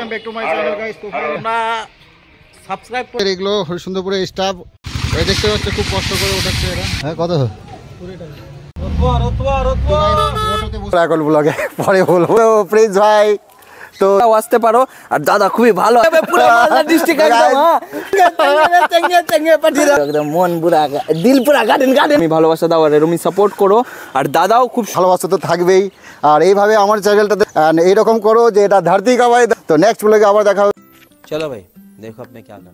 Welcome back to my channel guys. তো তোমরা subscribe করে এগুলো হরিশ্চন্দ্রপুরের স্টাফ এই দেখতে পাচ্ছ, খুব কষ্ট করে ওঠাচ্ছে এরা। হ্যাঁ কত এখন ব্লগে পরে বলবো। প্রিন্স ভাই তো আসতে পারো, আর দাদা খুবই ভালো, একদম মন পুরা দিল পুরা গার্ডেন গার্ডেন। আমি ভালোবাসা দাও আর এরকম সাপোর্ট করো, আর দাদাও খুব ভালোবাসা তো থাকবেই। আর এইভাবে আমার চ্যানেলটাতে এইরকম করো যে এটা ধরতি কামাই। তো নেক্সট ব্লগে আবার দেখা হবে। চলো ভাই দেখো আপনি কি করতে।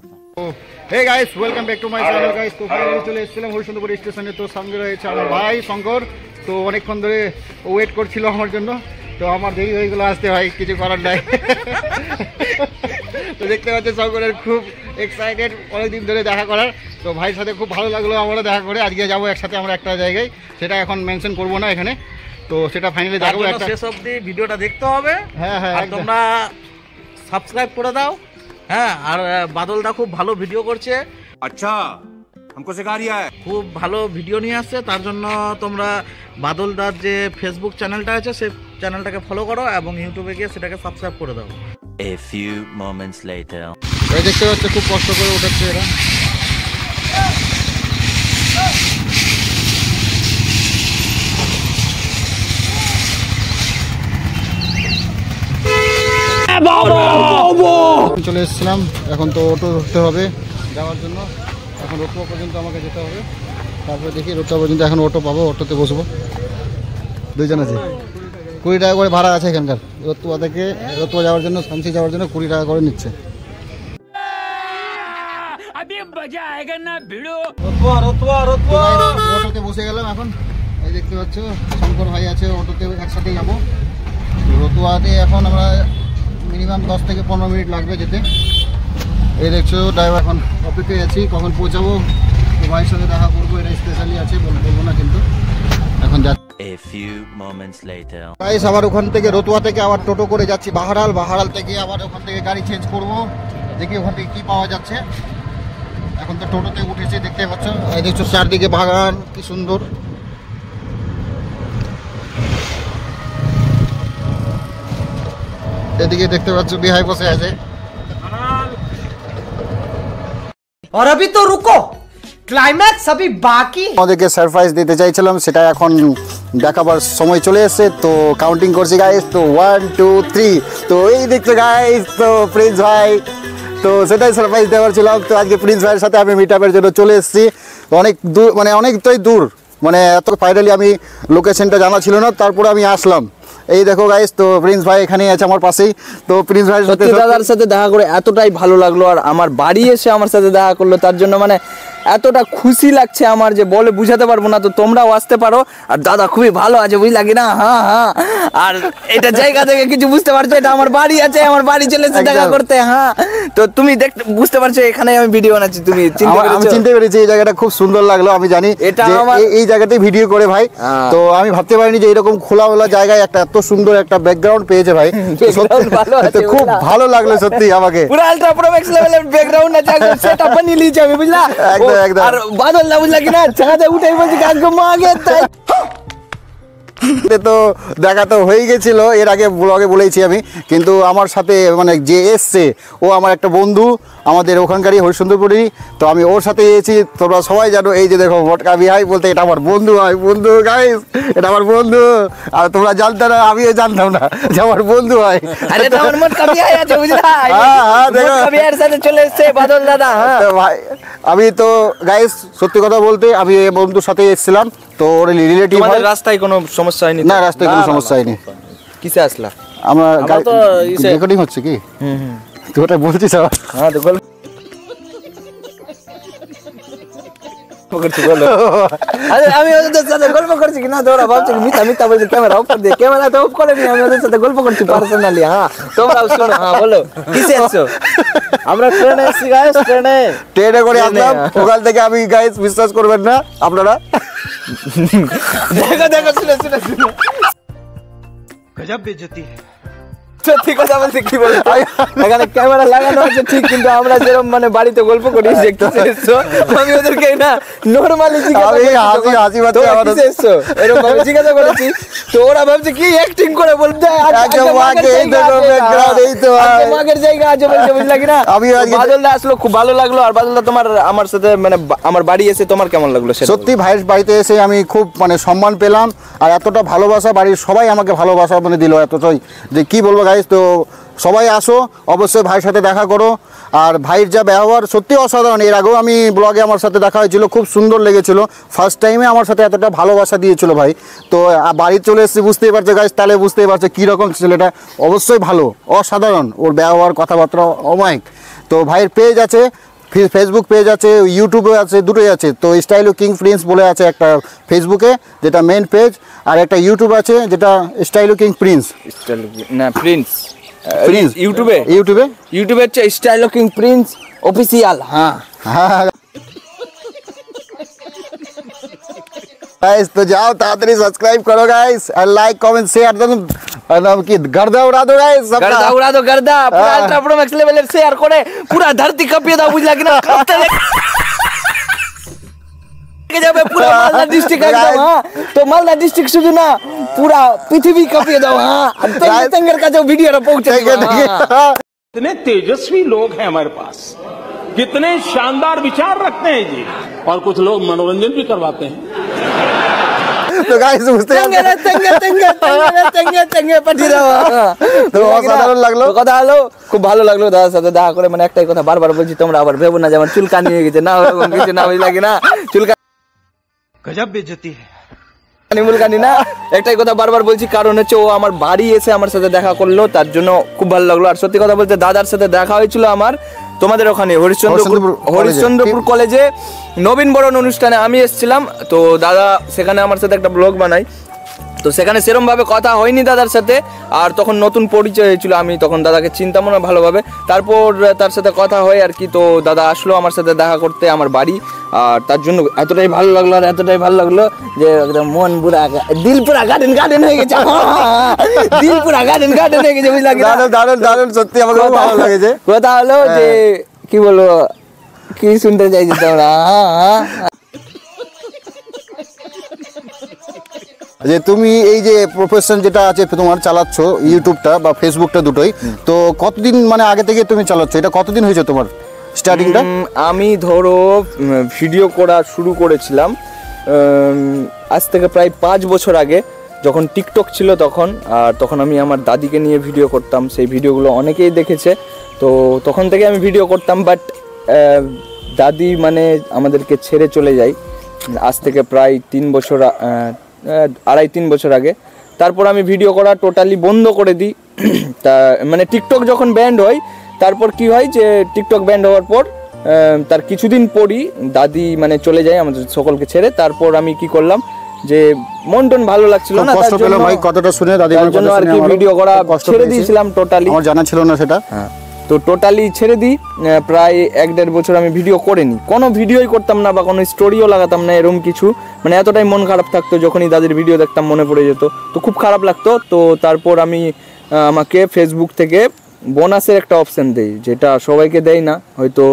Hey guys, welcome back to my channel guys. তো ফাইনালি চলে এসেছিলাম হরিশ্চন্দ্রপুর স্টেশনে। তো সঙ্গে রয়েছে আমার ভাই শঙ্কর। তো অনেকক্ষণ ধরে ওয়েট করছিল আমার জন্য, তো আমার দেরি হয়ে গেলো আসতে, ভাই কিছু করার নাই। তো দেখতে পাচ্ছি শঙ্করের খুব এক্সাইটেড অনেকদিন ধরে দেখা করার। তো ভাইয়ের সাথে খুব ভালো লাগলো আমারও দেখা করে। আজকে যাবো একসাথে আমরা একটা জায়গায়, সেটা এখন মেনশন করবো না এখানে। তো সেটা ফাইনালি যাবো। একটা শেষ অবধি ভিডিওটা দেখতে হবে। হ্যাঁ হ্যাঁ, আর তোমরা সাবস্ক্রাইব করে দাও। হ্যাঁ, আর বাদলদা খুব ভালো ভিডিও করছে। আচ্ছা, हमको सिखा रिया है। খুব ভালো ভিডিও নিয়ে আসছে, তার জন্য তোমরা বাদলদার যে ফেসবুক চ্যানেলটা আছে সেই চ্যানেলটাকে ফলো করো এবং ইউটিউবে গিয়ে সেটাকে সাবস্ক্রাইব করে দাও। A few moments later. এই দেখতে পাচ্ছ, খুব কষ্ট করে ওঠাচ্ছে এরা। চলে এসেছিলাম, এখন তো অটো ধরতে হবে যাওয়ার জন্য। এখন রতুয়া পর্যন্ত আমাকে যেতে হবে, তারপরে দেখি রতুয়া পর্যন্ত এখন অটো পাবো, অটোতে বসবো। দুইজন আছে, 20 টাকা করে ভাড়া আছে এখানকার। রতুয়া থেকে রতুয়া যাওয়ার জন্য, শামসি যাওয়ার জন্য 20 টাকা করে নিচ্ছে। অটোতে বসে গেলাম এখন। এই দেখতে পাচ্ছ শঙ্কর ভাই আছে, অটোতে একসাথে যাবো। রতুয়াতে এখন আমরা মিনিমাম 10 থেকে 15 মিনিট লাগবে যেতে। এই দেখছো ড্রাইভার, এখন অপেক্ষায় আছি কখন পৌঁছাবো। তো ভাইয়ের সাথে দেখা করবো, এটা স্পেশালি আছে, বলবো না কিন্তু এখন যাচ্ছি। A few moments later. Guys, আবার ওখান থেকে রতুয়া থেকে আবার টোটো করে যাচ্ছি বাহারাল। বাহারাল থেকে আবার ওখান থেকে গাড়ি চেঞ্জ করব, দেখি ওখান থেকে কি পাওয়া যাচ্ছে। এখন তো টোটোতে উঠেছি, দেখতে পাচ্ছ। এই দেখছো চারদিকে বাগান, কি সুন্দর। এদিকে দেখতে পাচ্ছ বিহাই বসে আছে। और अभी तो रुको, क्लाइमैक्स अभी बाकी। আমাদেরকে সারপ্রাইজ দিতে চাইছিলাম, সেটা এখন দেখাবার সময় চলে এসেছে। তো কাউন্টিং করছি গাইস, তো 1 2 3। তো এই দেখছো গাইস, তো প্রিন্স ভাই, তো সেটাই সারপ্রাইজ দেওয়ার ছিলাম। তো আজকে প্রিন্স ভাইয়ের সাথে আমি মিট আপের জন্য চলে এসেছি। অনেক দূর, মানে অনেকটাই দূর, মানে এত ফাইনালি আমি লোকেশনটা জানা ছিল না, তারপরে আমি আসলাম। এই দেখো গাইস, তো প্রিন্স ভাই এখানেই আছে আমার পাশেই। তো প্রিন্স ভাইয়ের সাথে দাদার সাথে দেখা করে এতটাই ভালো লাগলো, আর আমার বাড়ি এসে আমার সাথে দেখা করলো, তার জন্য মানে এতটা খুশি লাগছে আমার যে বলে বুঝাতে পারবো না। তো তোমরাও আসতে পারো, আর দাদা খুবই ভালো আছে, বুঝলা কি না? হ্যাঁ হ্যাঁ, আর এটা জায়গা থেকে কিছু বুঝতে পারছো, এটা আমার বাড়ি আছে, আমার বাড়ি চলে এসে দেখা করতে। হ্যাঁ, তো তুমি দেখতে বুঝতে পারছো এখানে আমি ভিডিও বানাচ্ছি, তুমি আমি চিনতে পেরেছি। এই জায়গাটা খুব সুন্দর লাগলো। আমি জানি এটা এই জায়গাতেই ভিডিও করে ভাই। তো আমি ভাবতে পারিনি যে এরকম খোলামেলা জায়গায় একটা এত সুন্দর একটা ব্যাকগ্রাউন্ড পেয়েছে ভাই। তো খুব ভালো লাগলো সত্যি আমাকে। পুরো আলট্রা প্রো ম্যাক্স লেভেলের ব্যাকগ্রাউন্ড আছে, সেটআপ বানিয়ে নিয়েছি আমি, বুঝলা? একদম। আর বাদল না, বুঝলা কিনা, ছাদে উঠেই বলছি কাকু মাগে তাই। তো দেখা তো হয়ে গেছিল, এর আগে ব্লগে বলেছি আমি। কিন্তু আমার সাথে মানে যে এসছে, ও আমার একটা বন্ধু, আমাদের ওখানকারই হরিশ্চন্দ্রপুরেরই। তো আমি ওর সাথে এসেছি। তোমরা সবাই জানো, এই যে দেখো ভটকা বিহাই বলতে, এটা আমার বন্ধু হয়। বন্ধু গাইস, এটা আমার বন্ধু। আর তোমরা জানতে না, আমিও জানতাম না যে আমার বন্ধু হয়। আরে তো আমার ভটকা বিহাই আছে, বুঝলা? হ্যাঁ, ভটকা বিহাইয়ের সাথে চলে এসেছে বাদল দাদা। হ্যাঁ ভাই, আমি তো গাইস সত্যি কথা বলতে আমি এই বন্ধুর সাথে এসেছিলাম। তো ওর রিলেটিভ। আমাদের রাস্তায় কোনো সমস্যা হয়নি? না, রাস্তায় কোনো সমস্যা হয়নি। কিসে আসলা? আমরা রেকর্ডিং হচ্ছে কি? তুই ওটা বলছিস? হ্যাঁ, তো বল। আমি ওদের সাথে গল্প করছি কি না, তোরা ভাবছো মিথ্যা মিথ্যা বলছি। ক্যামেরা অফ করে দিয়ে, ক্যামেরা তো অফ করে নি, আমি ওদের সাথে গল্প করছি পার্সোনালি। হ্যাঁ, তোমরাও শোনো। হ্যাঁ বলো, কিসে এসছো? আমরা ট্রেনে এসেছি গাইস, ট্রেনে করে আসলাম ওখান থেকে। আমি গাইস বিশ্বাস করবেন না আপনারা। দেখো দেখো, শুনে শুনে শুনে, गजब बेइज्जती है, সত্যি কথা বলতে কি বলতো, এখানে ক্যামেরা লাগানো আছে ঠিক, কিন্তু আমরা যেরকম মানে বাড়িতে গল্প করি দেখতে এসছো, আমি ওদেরকে না নরমালি জিজ্ঞাসা করেছি, তো ওরা ভাবছে কি অ্যাক্টিং করে বলতে মাগের জায়গা আছে বলছে, বুঝলা কিনা। বাদলদা আসলো, খুব ভালো লাগলো। আর বাদলদা তোমার আমার সাথে মানে আমার বাড়ি এসে তোমার কেমন লাগলো? সত্যি ভাইয়ের বাড়িতে এসে আমি খুব মানে সম্মান পেলাম, আর এতটা ভালোবাসা, বাড়ির সবাই আমাকে ভালোবাসা মানে দিল এতটাই যে কি বলবো গাইস। তো সবাই আসো, অবশ্যই ভাইয়ের সাথে দেখা করো। আর ভাইয়ের যা ব্যবহার সত্যি অসাধারণ। এর আগেও আমি ব্লগে আমার সাথে দেখা হয়েছিল, খুব সুন্দর লেগেছিল। ফার্স্ট টাইমে আমার সাথে এতটা ভালোবাসা দিয়েছিল ভাই। তো বাড়ি চলে এসেছি, বুঝতেই পারছো গাইস, তাহলে বুঝতেই পারছো কীরকম ছেলেটা। অবশ্যই ভালো, অসাধারণ ওর ব্যবহার, কথাবার্তা অমায়িক। তো ভাইয়ের পেজ আছে, ফেসবুক পেজ আছে, ইউটিউবে আছে, দুটোই আছে। তো স্টাইলো কিং প্রিন্স বলে আছে একটা ফেসবুকে, যেটা মেন পেজ, আর একটা ইউটিউব আছে যেটা স্টাইলো কিং প্রিন্স না প্রিন্স প্রিন্স ইউটিউবে হচ্ছে স্টাইলো কিং প্রিন্স অফিসিয়াল। হ্যাঁ गाइस तो जाओ ताड़ाताड़ी सब्सक्राइब करो गाइस, और लाइक कमेंट शेयर কি गर्दा उड़ा दो गाइस, गर्दा उड़ा दो, गर्दा पूरा ultra pro max level share করে পুরা ধরতি কাঁপিয়ে দাও, বুঝলা কিনা। যাবে পুরা মালদা ডিস্ট্রিক্ট একদম। হ্যাঁ, তো মালদা ডিস্ট্রিক্ট শুধু না, পুরা পৃথিবী কাঁপিয়ে দাও। হ্যাঁ, তেঙ্গের কাছে ভিডিওটা পৌঁছে দিও। कितने तेजस्वी लोग हैं हमारे पास, कितने शानदार विचार रखते हैं जी, और कुछ लोग मनोरंजन भी करवाते हैं। तो गाइस বুঝতে তো অসাধারণ লাগলো, কথা হলো, খুব ভালো লাগলো দাদার সাথে দেখা করে। মানে একটাই কথা বারবার বলছি, তোমরা আবার ভেবো না যেমন চুলকানি হয়ে গেছে, না ওরকম কিছু না, বুঝলা কিনা। চুলকানি गजब बेइज्जती है। মুলকানি না, একটাই কথা বারবার বলছি, কারণ হচ্ছে ও আমার বাড়ি এসে আমার সাথে দেখা করলো, তার জন্য খুব ভালো লাগলো। আর সত্যি কথা বলতে দাদার সাথে দেখা হয়েছিল আমার তোমাদের ওখানে হরিশ্চন্দ্রপুর কলেজে নবীন বরণ অনুষ্ঠানে আমি এসেছিলাম। তো দাদা সেখানে আমার সাথে একটা ব্লগ বানাই, তো সেখানে সেরকম ভাবে কথা হয়নি দাদার সাথে। আর তখন নতুন পরিচয় হয়েছিল, আমি তখন দাদাকে চিনতাম না ভালোভাবে। তারপর তার সাথে কথা হয় আর কি। তো দাদা আসলো আমার সাথে দেখা করতে আমার বাড়ি, আর তার জন্য এতটাই ভালো লাগলো, আর এতটাই ভালো লাগলো যে একদম মন পুরা দিল পুরা গার্ডেন হয়ে গেছে। দিল পুরা গার্ডেন হয়ে গেছে, বুঝলা কি। দারুণ সত্যি আমাকে খুব ভালো লেগেছে। কথা হলো যে কি বলবো, কি শুনতে চাইছি তোমরা? যে তুমি এই যে প্রফেশন যেটা আছে তোমার চালাচ্ছ, ইউটিউবটা বা ফেসবুকটা দুটোই, তো কতদিন মানে আগে থেকে তুমি চালাচ্ছ? এটা কতদিন হয়েছে তোমার স্টার্টিংটা? আমি ধরো ভিডিও করা শুরু করেছিলাম আজ থেকে প্রায় 5 বছর আগে, যখন টিকটক ছিল তখন। আর তখন আমি আমার দাদিকে নিয়ে ভিডিও করতাম, সেই ভিডিওগুলো অনেকেই দেখেছে। তো তখন থেকে আমি ভিডিও করতাম, বাট দাদি মানে আমাদেরকে ছেড়ে চলে যায় আজ থেকে প্রায় 3 বছর, 2.5-3 বছর আগে। তারপর আমি ভিডিও করা টোটালি বন্ধ করে দিই। তা মানে টিকটক যখন ব্যান্ড হয়, তারপর কি হয় যে টিকটক ব্যান্ড হওয়ার পর তার কিছুদিন পরই দাদি মানে চলে যায় আমাদের সকলকে ছেড়ে। তারপর আমি কি করলাম যে মন টন ভালো লাগছিল না, তার জন্য ভাই কথাটা শুনে দাদির কথা শুনে আর কি ভিডিও করা ছেড়ে দিয়েছিলাম টোটালি। আমার জানা ছিল না সেটা। হ্যাঁ, তো টোটালি ছেড়ে দিই। প্রায় 1-1.5 বছর আমি ভিডিও করিনি, কোনো ভিডিওই করতাম না বা কোনো স্টোরিও লাগাতাম না, এরকম কিছু। মানে এতটাই মন খারাপ থাকতো, যখনই দাদির ভিডিও দেখতাম মনে পড়ে যেত, তো খুব খারাপ লাগতো। তো তারপর আমি আমাকে ফেসবুক থেকে বোনাসের একটা অপশান দেই, যেটা সবাইকে দেয় না, হয়তো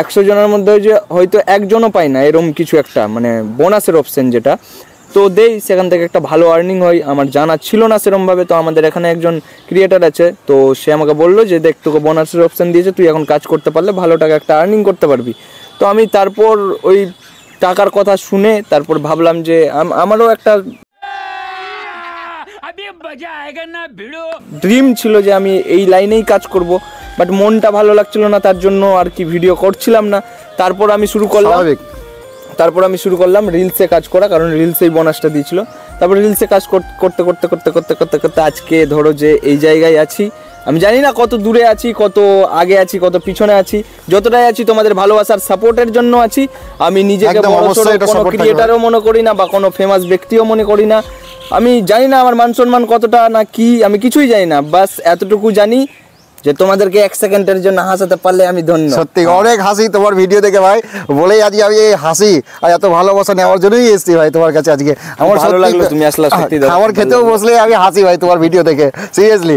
100 জনের মধ্যে যে হয়তো 1 জনও পায় না, এরকম কিছু একটা মানে বোনাসের অপশান যেটা তো দেই। সেখান থেকে একটা ভালো আর্নিং হয়, আমার জানা ছিল না সেরকমভাবে। তো আমাদের এখানে একজন ক্রিয়েটার আছে, তো সে আমাকে বললো যে দেখ তোকে বোনাসের অপশান দিয়েছে, তুই এখন কাজ করতে পারলে ভালো টাকা একটা আর্নিং করতে পারবি। তো আমি তারপর ওই টাকার কথা শুনে তারপর ভাবলাম যে আমারও একটা ড্রিম ছিল যে আমি এই লাইনেই কাজ করব, বাট মনটা ভালো লাগছিল না, তার জন্য আর কি ভিডিও করছিলাম না। তারপর আমি শুরু করলাম রিলসে কাজ করা, কারণ রিলসেই বোনাসটা দিয়েছিল। তারপর রিলসে কাজ করতে করতে করতে করতে করতে করতে আজকে ধরো যে এই জায়গায় আছি। আমি জানি না কত দূরে আছি, কত আগে আছি, কত পিছনে আছি, যতটাই আছি তোমাদের ভালোবাসার সাপোর্টের জন্য আছি। আমি নিজেকে কোনো ক্রিয়েটারও মনে করি না বা কোনো ফেমাস ব্যক্তিও মনে করি না। আমি জানি না আমার মান সম্মান কতটা না কি, আমি কিছুই জানি না, বাস এতটুকু জানি যে তোমাদেরকে 1 সেকেন্ডের জন্য হাসাতে পারলে আমি ধন্য। সত্যি অনেক হাসি তোমার ভিডিও দেখে ভাই, বলেই আজকে আমি এই হাসি আর এত ভালোবাসা নেওয়ার জন্যই এসেছি ভাই তোমার কাছে আজকে। আমার ভালো লাগলো তুমি আসলে, সত্যি দাদা। খাবার খেতেও বসলে আমি হাসি ভাই তোমার ভিডিও দেখে, সিরিয়াসলি।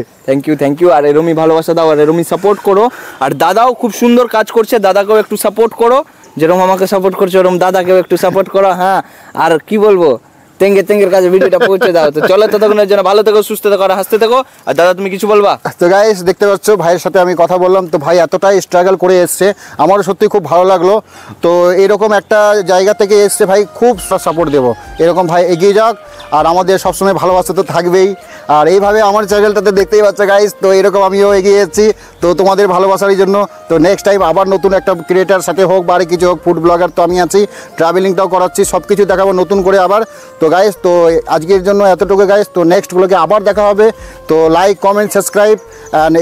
Thank you. আর এরমই ভালোবাসা দাও, আর এরমই সাপোর্ট করো। আর দাদাও খুব সুন্দর কাজ করছে, দাদাকেও একটু সাপোর্ট করো, যেরকম আমাকে সাপোর্ট করছো ওরকম দাদাকেও একটু সাপোর্ট করো। হ্যাঁ, আর কি বলবো, তেঙ্গের কাছে ভিডিওটা পৌঁছে দাও। তো চলো, ততক্ষণের জন্য ভালো থেকো, সুস্থ থেকো, আর হাসতে থেকো। আর দাদা তুমি কিছু বলবা? তো গাইস দেখতে পাচ্ছ ভাইয়ের সাথে আমি কথা বললাম, তো ভাই এতটাই স্ট্রাগল করে এসছে, আমারও সত্যি খুব ভালো লাগলো। তো এরকম একটা জায়গা থেকে এসছে ভাই, খুব সাপোর্ট দেবো, এরকম ভাই এগিয়ে যাক, আর আমাদের সবসময় ভালোবাসা তো থাকবেই। আর এইভাবে আমার চ্যানেলটাতে দেখতেই পাচ্ছ গাইস, তো এরকম আমিও এগিয়ে এসেছি তো তোমাদের ভালোবাসার জন্য। তো নেক্সট টাইম আবার নতুন একটা ক্রিয়েটার সাথে হোক বা আর কিছু হোক, ফুড ব্লগার তো আমি আছি, ট্রাভেলিংটাও করাচ্ছি, সব কিছু দেখাবো নতুন করে আবার। তো গাইস, তো আজকের জন্য এতটুকু গাইস, তো নেক্সট ব্লগে আবার দেখা হবে। তো লাইক, কমেন্ট, সাবস্ক্রাইব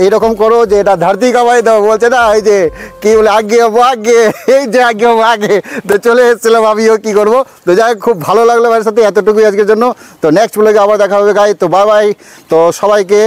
এইরকম করো, যে এটা ধরতি কামাই দাও বলছে না, এই যে কি বলে আগে হবো আগে, এই যে আগে হবো আগে, তো চলে এসেছিলাম আমিও, কি করবো। তো যাই হোক, খুব ভালো লাগলো ভাইয়ের সাথে, এতটুকুই আজকের জন্য। তো নেক্সট ব্লগে আবার দেখা হবে গাইস, তো বাই বাই। তো সবাইকে